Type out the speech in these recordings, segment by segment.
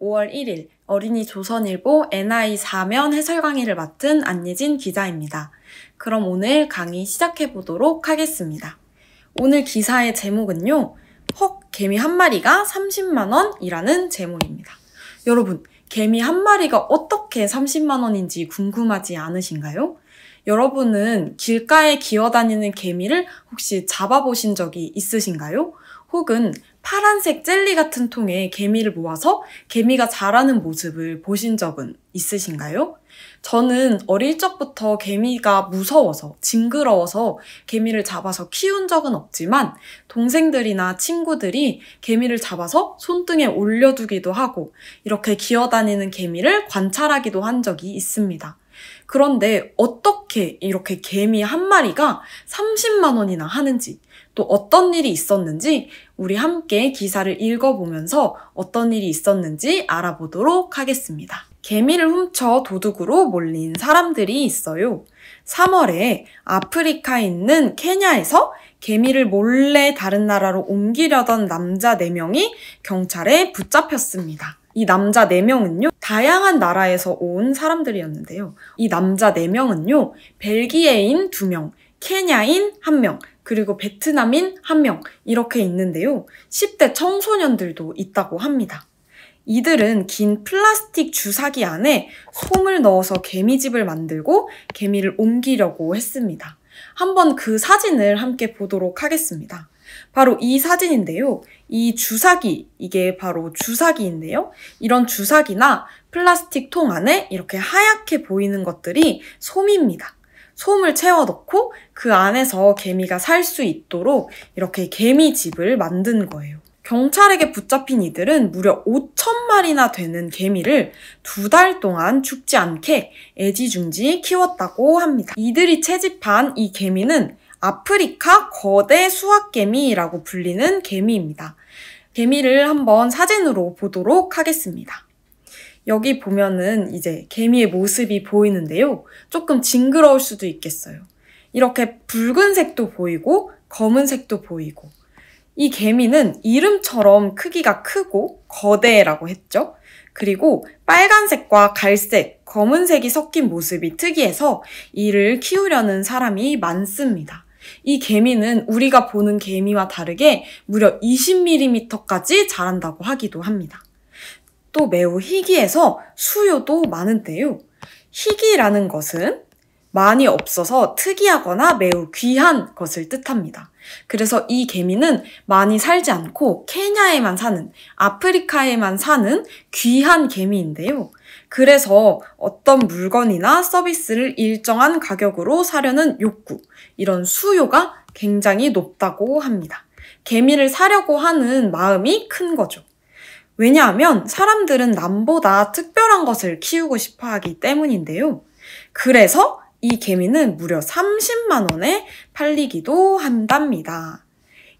5월 1일 어린이 조선일보 NI 4면 해설 강의를 맡은 안예진 기자입니다. 그럼 오늘 강의 시작해보도록 하겠습니다. 오늘 기사의 제목은요. 헉, 개미 한 마리가 30만 원이라는 제목입니다. 여러분, 개미 한 마리가 어떻게 30만 원인지 궁금하지 않으신가요? 여러분은 길가에 기어다니는 개미를 혹시 잡아보신 적이 있으신가요? 혹은 파란색 젤리 같은 통에 개미를 모아서 개미가 자라는 모습을 보신 적은 있으신가요? 저는 어릴 적부터 개미가 무서워서, 징그러워서 개미를 잡아서 키운 적은 없지만 동생들이나 친구들이 개미를 잡아서 손등에 올려두기도 하고 이렇게 기어다니는 개미를 관찰하기도 한 적이 있습니다. 그런데 어떻게 이렇게 개미 한 마리가 30만 원이나 하는지, 또 어떤 일이 있었는지 우리 함께 기사를 읽어보면서 어떤 일이 있었는지 알아보도록 하겠습니다. 개미를 훔쳐 도둑으로 몰린 사람들이 있어요. 3월에 아프리카에 있는 케냐에서 개미를 몰래 다른 나라로 옮기려던 남자 4명이 경찰에 붙잡혔습니다. 이 남자 4명은요, 다양한 나라에서 온 사람들이었는데요. 이 남자 4명은요, 벨기에인 2명, 케냐인 1명, 그리고 베트남인 1명, 이렇게 있는데요. 10대 청소년들도 있다고 합니다. 이들은 긴 플라스틱 주사기 안에 솜을 넣어서 개미집을 만들고 개미를 옮기려고 했습니다. 한번 그 사진을 함께 보도록 하겠습니다. 바로 이 사진인데요. 이 주사기, 이게 바로 주사기인데요. 이런 주사기나 플라스틱 통 안에 이렇게 하얗게 보이는 것들이 솜입니다. 솜을 채워 넣고 그 안에서 개미가 살 수 있도록 이렇게 개미집을 만든 거예요. 경찰에게 붙잡힌 이들은 무려 5,000마리나 되는 개미를 2달 동안 죽지 않게 애지중지 키웠다고 합니다. 이들이 채집한 이 개미는 아프리카 거대 수학개미라고 불리는 개미입니다. 개미를 한번 사진으로 보도록 하겠습니다. 여기 보면은 이제 개미의 모습이 보이는데요. 조금 징그러울 수도 있겠어요. 이렇게 붉은색도 보이고 검은색도 보이고, 이 개미는 이름처럼 크기가 크고 거대라고 했죠. 그리고 빨간색과 갈색, 검은색이 섞인 모습이 특이해서 이를 키우려는 사람이 많습니다. 이 개미는 우리가 보는 개미와 다르게 무려 20mm까지 자란다고 하기도 합니다. 또 매우 희귀해서 수요도 많은데요. 희귀라는 것은 많이 없어서 특이하거나 매우 귀한 것을 뜻합니다. 그래서 이 개미는 많이 살지 않고 케냐에만 사는, 아프리카에만 사는 귀한 개미인데요. 그래서 어떤 물건이나 서비스를 일정한 가격으로 사려는 욕구, 이런 수요가 굉장히 높다고 합니다. 개미를 사려고 하는 마음이 큰 거죠. 왜냐하면 사람들은 남보다 특별한 것을 키우고 싶어 하기 때문인데요. 그래서 이 개미는 무려 30만 원에 팔리기도 한답니다.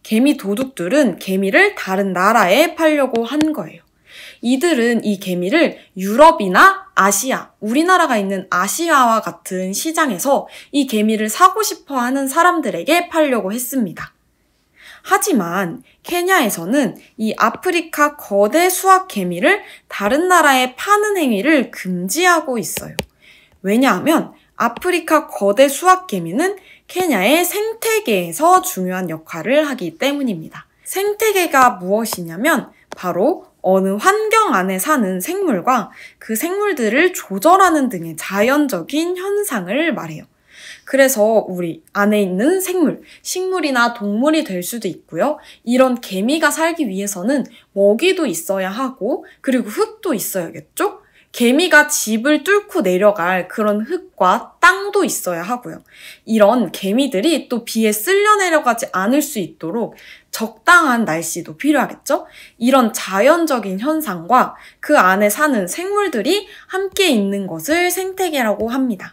개미 도둑들은 개미를 다른 나라에 팔려고 한 거예요. 이들은 이 개미를 유럽이나 아시아, 우리나라가 있는 아시아와 같은 시장에서 이 개미를 사고 싶어 하는 사람들에게 팔려고 했습니다. 하지만 케냐에서는 이 아프리카 거대 수학 개미를 다른 나라에 파는 행위를 금지하고 있어요. 왜냐하면 아프리카 거대 수학 개미는 케냐의 생태계에서 중요한 역할을 하기 때문입니다. 생태계가 무엇이냐면 바로 어느 환경 안에 사는 생물과 그 생물들을 조절하는 등의 자연적인 현상을 말해요. 그래서 우리 안에 있는 생물, 식물이나 동물이 될 수도 있고요. 이런 개미가 살기 위해서는 먹이도 있어야 하고, 그리고 흙도 있어야겠죠? 개미가 집을 뚫고 내려갈 그런 흙과 땅도 있어야 하고요. 이런 개미들이 또 비에 쓸려 내려가지 않을 수 있도록 적당한 날씨도 필요하겠죠? 이런 자연적인 현상과 그 안에 사는 생물들이 함께 있는 것을 생태계라고 합니다.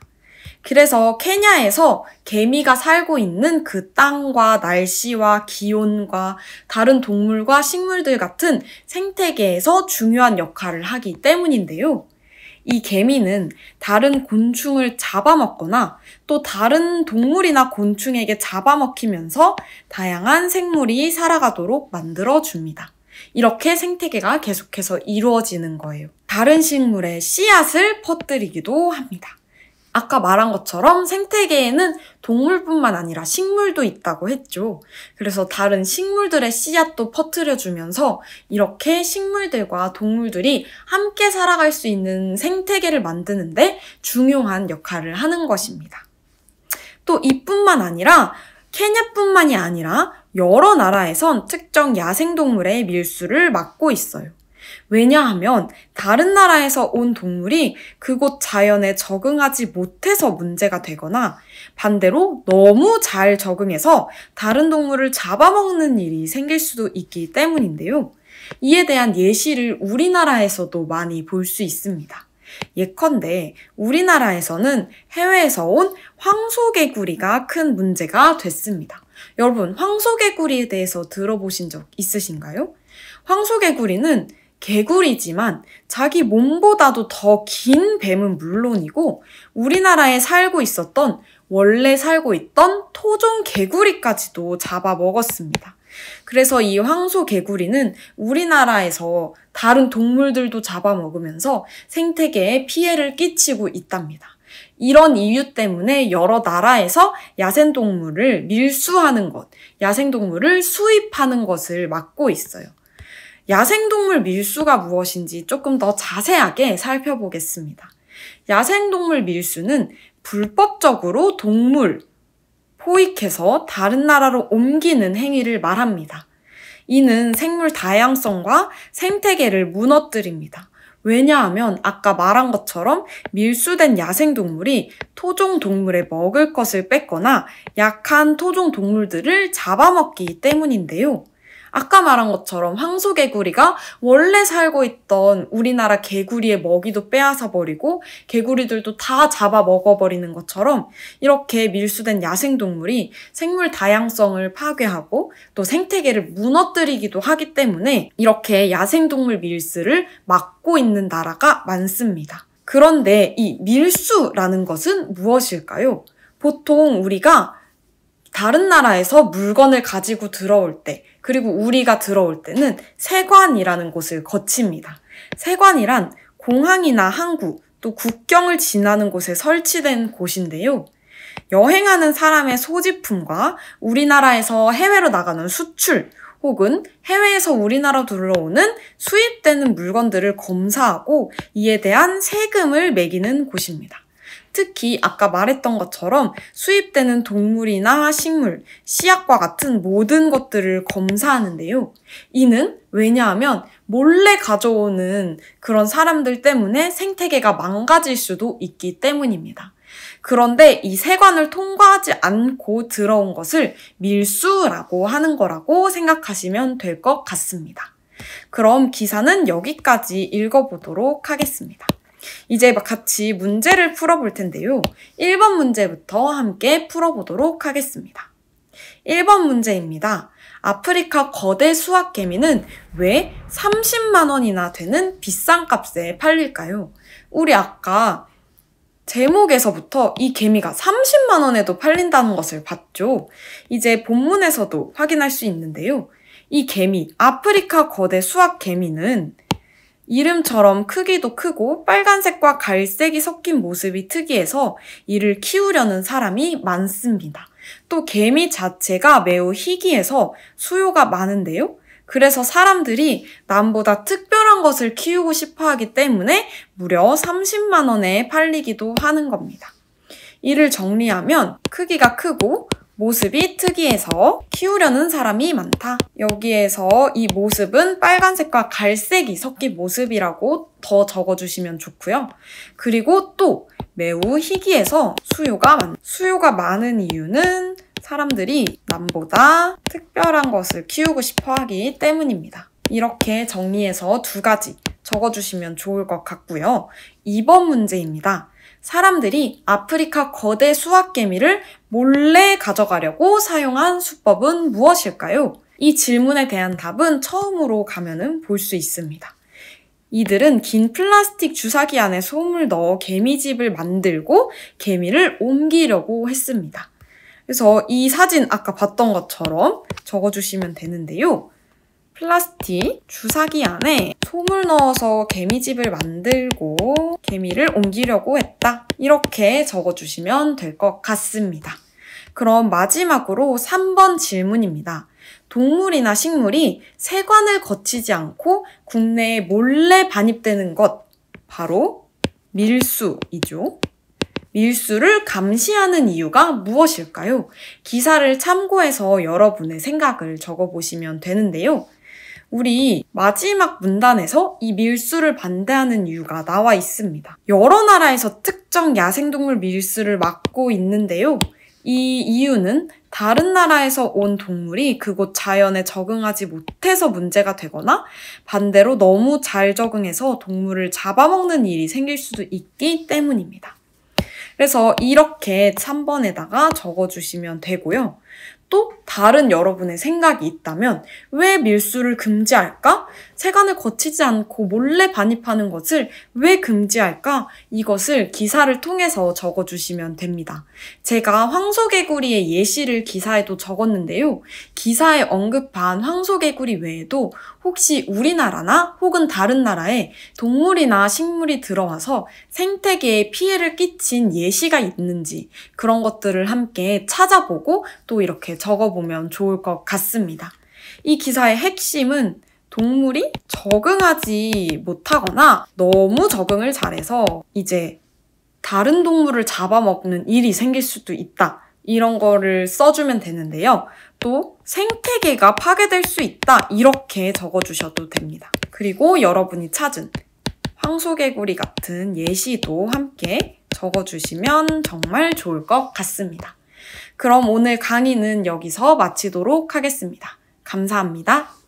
그래서 케냐에서 개미가 살고 있는 그 땅과 날씨와 기온과 다른 동물과 식물들 같은 생태계에서 중요한 역할을 하기 때문인데요. 이 개미는 다른 곤충을 잡아먹거나 또 다른 동물이나 곤충에게 잡아먹히면서 다양한 생물이 살아가도록 만들어줍니다. 이렇게 생태계가 계속해서 이루어지는 거예요. 다른 식물의 씨앗을 퍼뜨리기도 합니다. 아까 말한 것처럼 생태계에는 동물뿐만 아니라 식물도 있다고 했죠. 그래서 다른 식물들의 씨앗도 퍼뜨려주면서 이렇게 식물들과 동물들이 함께 살아갈 수 있는 생태계를 만드는데 중요한 역할을 하는 것입니다. 또 이뿐만 아니라 케냐뿐만이 아니라 여러 나라에선 특정 야생동물의 밀수를 막고 있어요. 왜냐하면 다른 나라에서 온 동물이 그곳 자연에 적응하지 못해서 문제가 되거나 반대로 너무 잘 적응해서 다른 동물을 잡아먹는 일이 생길 수도 있기 때문인데요. 이에 대한 예시를 우리나라에서도 많이 볼 수 있습니다. 예컨대 우리나라에서는 해외에서 온 황소개구리가 큰 문제가 됐습니다. 여러분, 황소개구리에 대해서 들어보신 적 있으신가요? 황소개구리는 개구리지만 자기 몸보다도 더 긴 뱀은 물론이고 우리나라에 원래 살고 있던 토종 개구리까지도 잡아먹었습니다. 그래서 이 황소개구리는 우리나라에서 다른 동물들도 잡아먹으면서 생태계에 피해를 끼치고 있답니다. 이런 이유 때문에 여러 나라에서 야생동물을 밀수하는 것, 야생동물을 수입하는 것을 막고 있어요. 야생동물 밀수가 무엇인지 조금 더 자세하게 살펴보겠습니다. 야생동물 밀수는 불법적으로 동물, 포획해서 다른 나라로 옮기는 행위를 말합니다. 이는 생물 다양성과 생태계를 무너뜨립니다. 왜냐하면 아까 말한 것처럼 밀수된 야생동물이 토종동물의 먹을 것을 뺏거나 약한 토종동물들을 잡아먹기 때문인데요. 아까 말한 것처럼 황소개구리가 원래 살고 있던 우리나라 개구리의 먹이도 빼앗아 버리고 개구리들도 다 잡아 먹어버리는 것처럼 이렇게 밀수된 야생동물이 생물 다양성을 파괴하고 또 생태계를 무너뜨리기도 하기 때문에 이렇게 야생동물 밀수를 막고 있는 나라가 많습니다. 그런데 이 밀수라는 것은 무엇일까요? 보통 우리가 다른 나라에서 물건을 가지고 들어올 때 그리고 우리가 들어올 때는 세관이라는 곳을 거칩니다. 세관이란 공항이나 항구, 또 국경을 지나는 곳에 설치된 곳인데요. 여행하는 사람의 소지품과 우리나라에서 해외로 나가는 수출 혹은 해외에서 우리나라 들어오는 수입되는 물건들을 검사하고 이에 대한 세금을 매기는 곳입니다. 특히 아까 말했던 것처럼 수입되는 동물이나 식물, 씨앗과 같은 모든 것들을 검사하는데요. 이는 왜냐하면 몰래 가져오는 그런 사람들 때문에 생태계가 망가질 수도 있기 때문입니다. 그런데 이 세관을 통과하지 않고 들어온 것을 밀수라고 하는 거라고 생각하시면 될 것 같습니다. 그럼 기사는 여기까지 읽어보도록 하겠습니다. 이제 같이 문제를 풀어볼 텐데요. 1번 문제부터 함께 풀어보도록 하겠습니다. 1번 문제입니다. 아프리카 거대 수학개미는 왜 30만 원이나 되는 비싼 값에 팔릴까요? 우리 아까 제목에서부터 이 개미가 30만 원에도 팔린다는 것을 봤죠. 이제 본문에서도 확인할 수 있는데요. 이 개미, 아프리카 거대 수학개미는 이름처럼 크기도 크고 빨간색과 갈색이 섞인 모습이 특이해서 이를 키우려는 사람이 많습니다. 또 개미 자체가 매우 희귀해서 수요가 많은데요. 그래서 사람들이 남보다 특별한 것을 키우고 싶어 하기 때문에 무려 30만 원에 팔리기도 하는 겁니다. 이를 정리하면 크기가 크고 모습이 특이해서 키우려는 사람이 많다. 여기에서 이 모습은 빨간색과 갈색이 섞인 모습이라고 더 적어주시면 좋고요. 그리고 또 매우 희귀해서 수요가 많은 이유는 사람들이 남보다 특별한 것을 키우고 싶어 하기 때문입니다. 이렇게 정리해서 2가지 적어주시면 좋을 것 같고요. 2번 문제입니다. 사람들이 아프리카 거대 수학개미를 몰래 가져가려고 사용한 수법은 무엇일까요? 이 질문에 대한 답은 처음으로 가면은 볼 수 있습니다. 이들은 긴 플라스틱 주사기 안에 솜을 넣어 개미집을 만들고 개미를 옮기려고 했습니다. 그래서 이 사진 아까 봤던 것처럼 적어주시면 되는데요. 플라스틱 주사기 안에 솜을 넣어서 개미집을 만들고 개미를 옮기려고 했다. 이렇게 적어주시면 될 것 같습니다. 그럼 마지막으로 3번 질문입니다. 동물이나 식물이 세관을 거치지 않고 국내에 몰래 반입되는 것, 바로 밀수이죠. 밀수를 감시하는 이유가 무엇일까요? 기사를 참고해서 여러분의 생각을 적어보시면 되는데요. 우리 마지막 문단에서 이 밀수를 반대하는 이유가 나와 있습니다. 여러 나라에서 특정 야생동물 밀수를 막고 있는데요. 이 이유는 다른 나라에서 온 동물이 그곳 자연에 적응하지 못해서 문제가 되거나 반대로 너무 잘 적응해서 동물을 잡아먹는 일이 생길 수도 있기 때문입니다. 그래서 이렇게 3번에다가 적어주시면 되고요. 또 다른 여러분의 생각이 있다면 왜 밀수를 금지할까? 세관을 거치지 않고 몰래 반입하는 것을 왜 금지할까? 이것을 기사를 통해서 적어주시면 됩니다. 제가 황소개구리의 예시를 기사에도 적었는데요. 기사에 언급한 황소개구리 외에도 혹시 우리나라나 혹은 다른 나라에 동물이나 식물이 들어와서 생태계에 피해를 끼친 예시가 있는지 그런 것들을 함께 찾아보고 또 이렇게 적어보면 좋을 것 같습니다. 이 기사의 핵심은 동물이 적응하지 못하거나 너무 적응을 잘해서 이제 다른 동물을 잡아먹는 일이 생길 수도 있다. 이런 거를 써주면 되는데요. 또 생태계가 파괴될 수 있다. 이렇게 적어주셔도 됩니다. 그리고 여러분이 찾은 황소개구리 같은 예시도 함께 적어주시면 정말 좋을 것 같습니다. 그럼 오늘 강의는 여기서 마치도록 하겠습니다. 감사합니다.